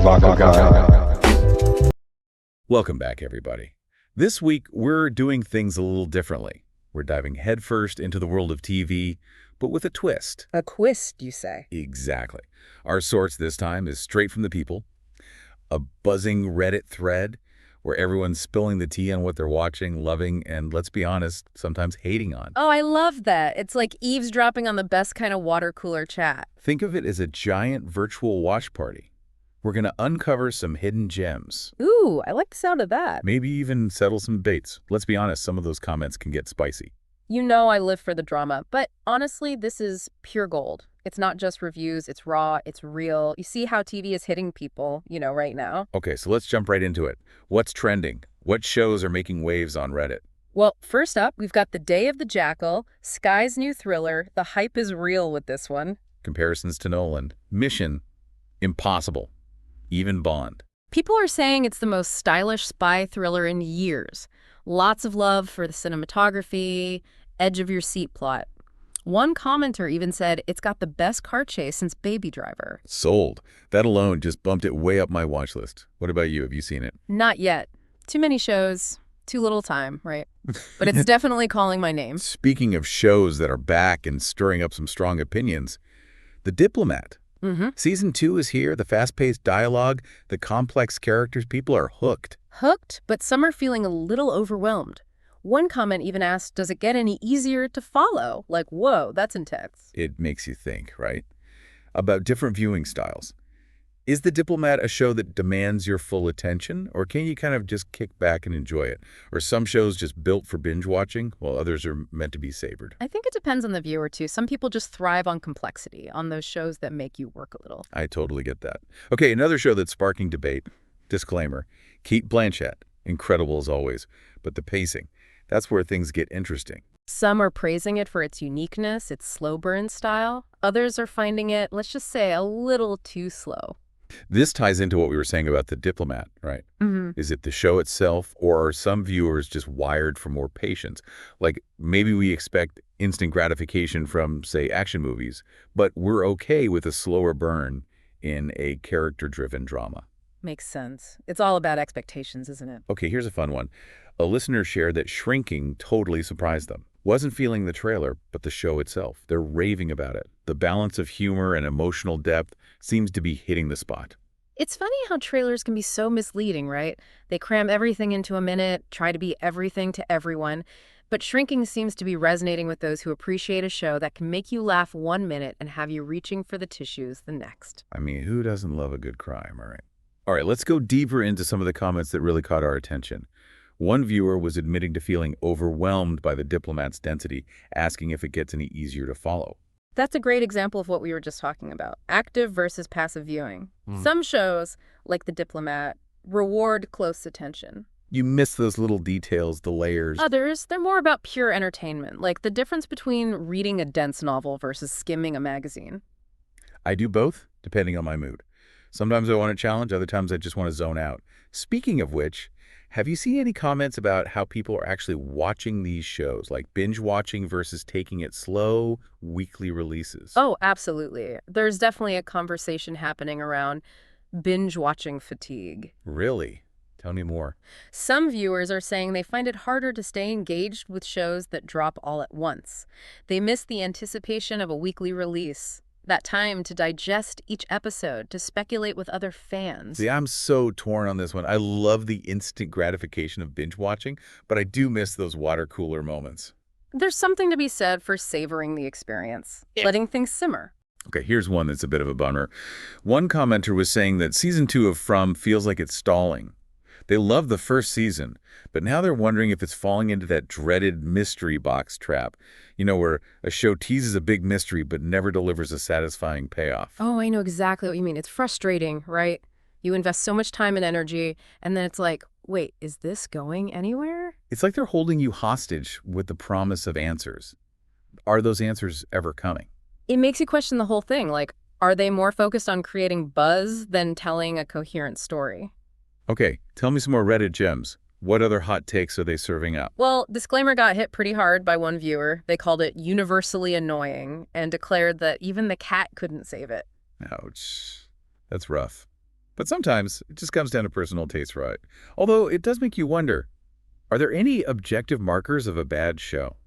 MAVAKAGA. Welcome back, everybody. This week, we're doing things a little differently. We're diving headfirst into the world of TV, but with a twist. A twist, you say? Exactly. Our source this time is straight from the people, a buzzing Reddit thread where everyone's spilling the tea on what they're watching, loving, and let's be honest, sometimes hating on. Oh, I love that. It's like eavesdropping on the best kind of water cooler chat. Think of it as a giant virtual watch party. We're going to uncover some hidden gems. Ooh, I like the sound of that. Maybe even settle some debates. Let's be honest, some of those comments can get spicy. You know I live for the drama, but honestly, this is pure gold. It's not just reviews, it's raw, it's real. You see how TV is hitting people, right now. Okay, so let's jump right into it. What's trending? What shows are making waves on Reddit? Well, first up, we've got The Day of the Jackal, Sky's new thriller. The hype is real with this one. Comparisons to Nolan. Mission Impossible. Even Bond. People are saying it's the most stylish spy thriller in years. Lots of love for the cinematography, edge-of-your-seat plot. One commenter even said it's got the best car chase since Baby Driver. Sold. That alone just bumped it way up my watch list. What about you? Have you seen it? Not yet. Too many shows, too little time, right? But it's definitely calling my name. Speaking of shows that are back and stirring up some strong opinions, The Diplomat. Season 2 is here, the fast-paced dialogue, the complex characters, people are hooked. Hooked, but some are feeling a little overwhelmed. One comment even asked, does it get any easier to follow? Like, whoa, that's intense. It makes you think, right? About different viewing styles. Is The Diplomat a show that demands your full attention, or can you kind of just kick back and enjoy it? Or some shows just built for binge watching, while others are meant to be savored? I think it depends on the viewer, too. Some people just thrive on complexity, on those shows that make you work a little. I totally get that. Okay, another show that's sparking debate. Disclaimer. Cate Blanchett, incredible as always, but the pacing, that's where things get interesting. Some are praising it for its uniqueness, its slow burn style. Others are finding it, let's just say, a little too slow. This ties into what we were saying about The Diplomat, right? Is it the show itself, or are some viewers just wired for more patience? Like, maybe we expect instant gratification from, say, action movies, but we're okay with a slower burn in a character-driven drama. Makes sense. It's all about expectations, isn't it? Okay, here's a fun one. A listener shared that Shrinking totally surprised them. Wasn't feeling the trailer, but the show itself. They're raving about it. The balance of humor and emotional depth seems to be hitting the spot. It's funny how trailers can be so misleading, right? They cram everything into a minute, try to be everything to everyone. But Shrinking seems to be resonating with those who appreciate a show that can make you laugh 1 minute and have you reaching for the tissues the next. I mean, who doesn't love a good crime, all right? All right, let's go deeper into some of the comments that really caught our attention. One viewer was admitting to feeling overwhelmed by The Diplomat's density, asking if it gets any easier to follow. That's a great example of what we were just talking about, active versus passive viewing. Some shows, like The Diplomat, reward close attention. You miss those little details, the layers. Others, they're more about pure entertainment, like the difference between reading a dense novel versus skimming a magazine. I do both, depending on my mood. Sometimes I want a challenge, other times I just want to zone out. Speaking of which, have you seen any comments about how people are actually watching these shows, like binge watching versus taking it slow, weekly releases? Oh, absolutely. There's definitely a conversation happening around binge watching fatigue. Really? Tell me more. Some viewers are saying they find it harder to stay engaged with shows that drop all at once. They miss the anticipation of a weekly release. That time to digest each episode, to speculate with other fans. See, I'm so torn on this one. I love the instant gratification of binge watching, but I do miss those water cooler moments. There's something to be said for savoring the experience, letting things simmer. Okay, here's one that's a bit of a bummer. One commenter was saying that season 2 of From feels like it's stalling. They love the first season, but now they're wondering if it's falling into that dreaded mystery box trap, where a show teases a big mystery but never delivers a satisfying payoff. Oh, I know exactly what you mean. It's frustrating, right? You invest so much time and energy, and then it's like, wait, is this going anywhere? It's like they're holding you hostage with the promise of answers. Are those answers ever coming? It makes you question the whole thing. Like, are they more focused on creating buzz than telling a coherent story? Okay, tell me some more Reddit gems. What other hot takes are they serving up? Well, Disclaimer got hit pretty hard by one viewer. They called it universally annoying and declared that even the cat couldn't save it. Ouch. That's rough. But sometimes it just comes down to personal taste, right? Although it does make you wonder, are there any objective markers of a bad show?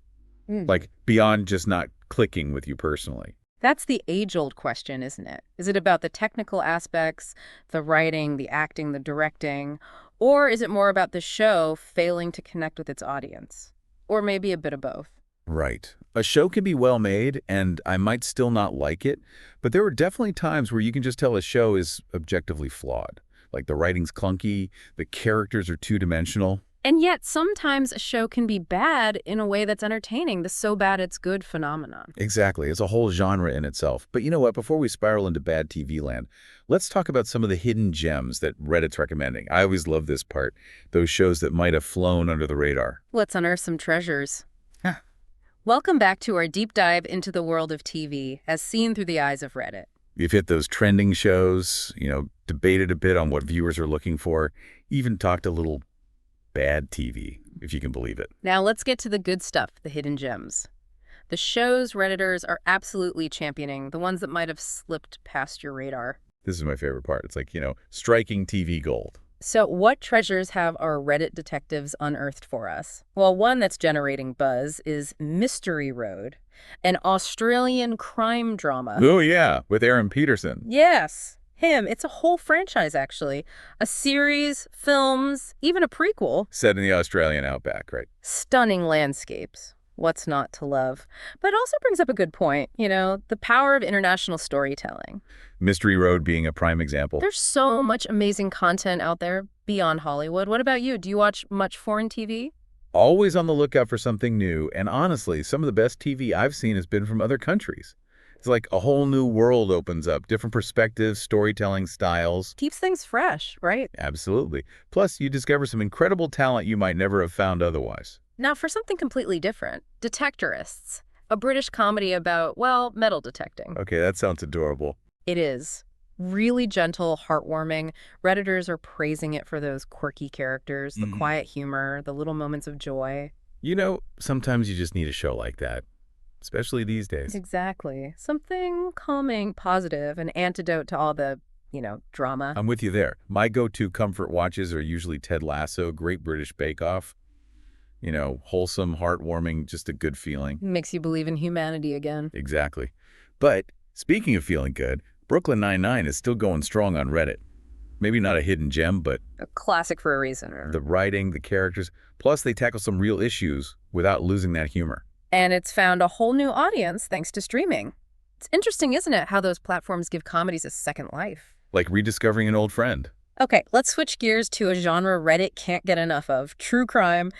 Like beyond just not clicking with you personally? That's the age-old question, isn't it? Is it about the technical aspects, the writing, the acting, the directing, or is it more about the show failing to connect with its audience? Or maybe a bit of both. Right. A show can be well made, and I might still not like it, but there are definitely times where you can just tell a show is objectively flawed. Like the writing's clunky, the characters are two-dimensional. And yet, sometimes a show can be bad in a way that's entertaining, the so bad it's good phenomenon. Exactly. It's a whole genre in itself. But you know what? Before we spiral into bad TV land, let's talk about some of the hidden gems that Reddit's recommending. I always love this part, those shows that might have flown under the radar. Let's unearth some treasures. Welcome back to our deep dive into the world of TV, as seen through the eyes of Reddit. You've hit those trending shows, debated a bit on what viewers are looking for, even talked a little bad TV, if you can believe it. Now let's get to the good stuff, the hidden gems. The shows Redditors are absolutely championing, the ones that might have slipped past your radar. This is my favorite part. It's like, striking TV gold. So what treasures have our Reddit detectives unearthed for us? Well, one that's generating buzz is Mystery Road, an Australian crime drama. Oh, yeah, with Aaron Peterson. Yes, him. It's a whole franchise, actually. A series, films, even a prequel. Set in the Australian outback, right? Stunning landscapes. What's not to love? But it also brings up a good point, the power of international storytelling. Mystery Road being a prime example. There's so much amazing content out there beyond Hollywood. What about you? Do you watch much foreign TV? Always on the lookout for something new, and honestly, some of the best TV I've seen has been from other countries. It's like a whole new world opens up, different perspectives, storytelling styles. Keeps things fresh, right? Absolutely. Plus, you discover some incredible talent you might never have found otherwise. Now, for something completely different, Detectorists, a British comedy about, metal detecting. Okay, that sounds adorable. It is. Really gentle, heartwarming. Redditors are praising it for those quirky characters, the quiet humor, the little moments of joy. Sometimes you just need a show like that, especially these days. Exactly. Something calming, positive, an antidote to all the, drama. I'm with you there. My go-to comfort watches are usually Ted Lasso, Great British Bake Off. Wholesome, heartwarming, just a good feeling. Makes you believe in humanity again. Exactly. But speaking of feeling good, Brooklyn Nine-Nine is still going strong on Reddit. Maybe not a hidden gem, but a classic for a reason. The writing, the characters, plus they tackle some real issues without losing that humor. And it's found a whole new audience thanks to streaming. It's interesting, isn't it, how those platforms give comedies a second life? Like rediscovering an old friend. Okay, let's switch gears to a genre Reddit can't get enough of, true crime.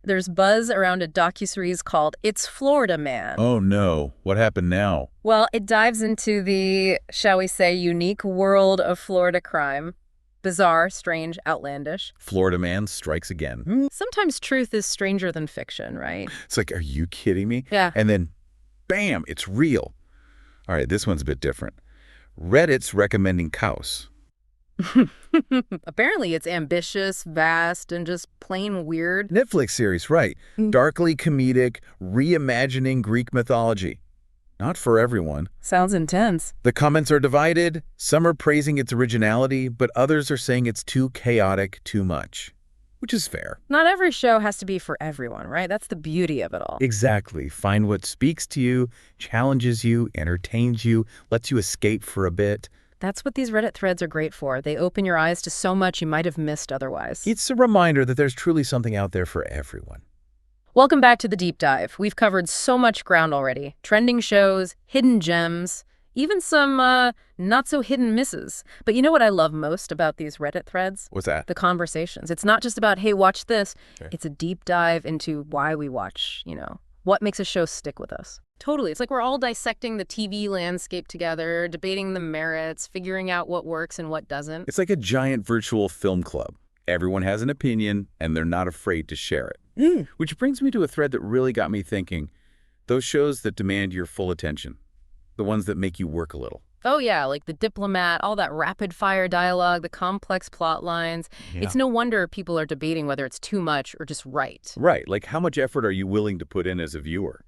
There's buzz around a docuseries called It's Florida Man. Oh no, what happened now? Well, it dives into the, shall we say, unique world of Florida crime. Bizarre, strange, outlandish. Florida Man strikes again. Sometimes truth is stranger than fiction, right? It's like, are you kidding me? Yeah. And then, bam, it's real. All right, this one's a bit different. Reddit's recommending Kaos. Apparently it's ambitious, vast, and just plain weird. Netflix series, right. Darkly comedic, reimagining Greek mythology. Not for everyone. Sounds intense. The comments are divided. Some are praising its originality, but others are saying it's too chaotic, too much. Which is fair. Not every show has to be for everyone, right? That's the beauty of it all. Exactly. Find what speaks to you, challenges you, entertains you, lets you escape for a bit. That's what these Reddit threads are great for. They open your eyes to so much you might have missed otherwise. It's a reminder that there's truly something out there for everyone. Welcome back to the deep dive. We've covered so much ground already. Trending shows, hidden gems, even some not so hidden misses. But you know what I love most about these Reddit threads? What's that? The conversations. It's not just about, hey, watch this. Okay. It's a deep dive into why we watch, what makes a show stick with us. Totally. It's like we're all dissecting the TV landscape together, debating the merits, figuring out what works and what doesn't. It's like a giant virtual film club. Everyone has an opinion, and they're not afraid to share it. Which brings me to a thread that really got me thinking. Those shows that demand your full attention. The ones that make you work a little. Oh, yeah, like The Diplomat, all that rapid-fire dialogue, the complex plot lines. Yeah. It's no wonder people are debating whether it's too much or just right. Right. Like, how much effort are you willing to put in as a viewer?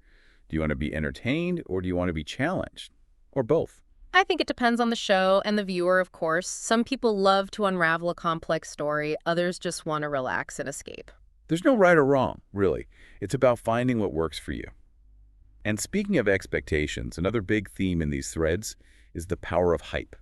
Do you want to be entertained, or do you want to be challenged? Or both? I think it depends on the show and the viewer, of course. Some people love to unravel a complex story, others just want to relax and escape. There's no right or wrong, really. It's about finding what works for you. And speaking of expectations, another big theme in these threads is the power of hype.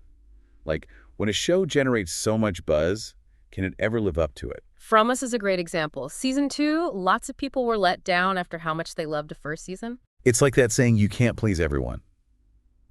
Like, when a show generates so much buzz, can it ever live up to it? From Us is a great example. Season 2, lots of people were let down after how much they loved the first season. It's like that saying, you can't please everyone.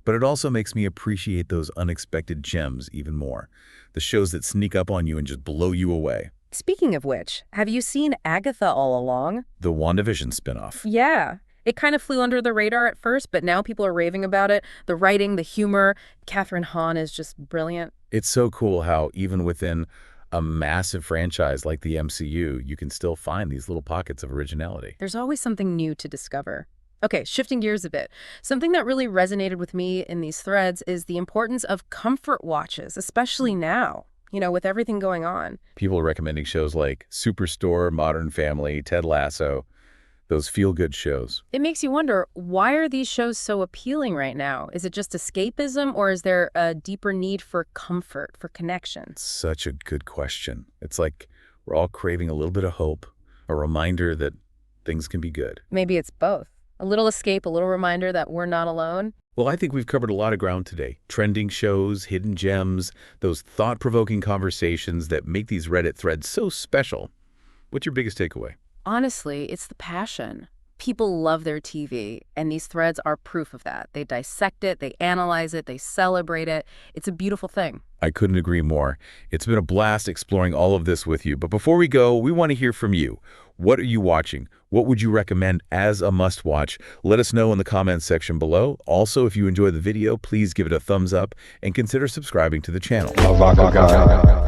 But it also makes me appreciate those unexpected gems even more. The shows that sneak up on you and just blow you away. Speaking of which, have you seen Agatha All Along? The WandaVision spinoff. Yeah. It kind of flew under the radar at first, but now people are raving about it. The writing, the humor, Katherine Hahn is just brilliant. It's so cool how even within a massive franchise like the MCU, you can still find these little pockets of originality. There's always something new to discover. Okay, shifting gears a bit. Something that really resonated with me in these threads is the importance of comfort watches, especially now, with everything going on. People are recommending shows like Superstore, Modern Family, Ted Lasso, those feel-good shows. It makes you wonder, why are these shows so appealing right now? Is it just escapism, or is there a deeper need for comfort, for connection? Such a good question. It's like we're all craving a little bit of hope, a reminder that things can be good. Maybe it's both. A little escape, a little reminder that we're not alone. Well, I think we've covered a lot of ground today. Trending shows, hidden gems, those thought-provoking conversations that make these Reddit threads so special. What's your biggest takeaway? Honestly, it's the passion. People love their TV, and these threads are proof of that. They dissect it, they analyze it, they celebrate it. It's a beautiful thing. I couldn't agree more. It's been a blast exploring all of this with you. But before we go, we want to hear from you. What are you watching? What would you recommend as a must-watch? Let us know in the comments section below. Also, if you enjoyed the video, please give it a thumbs up and consider subscribing to the channel. MAVAKAGA.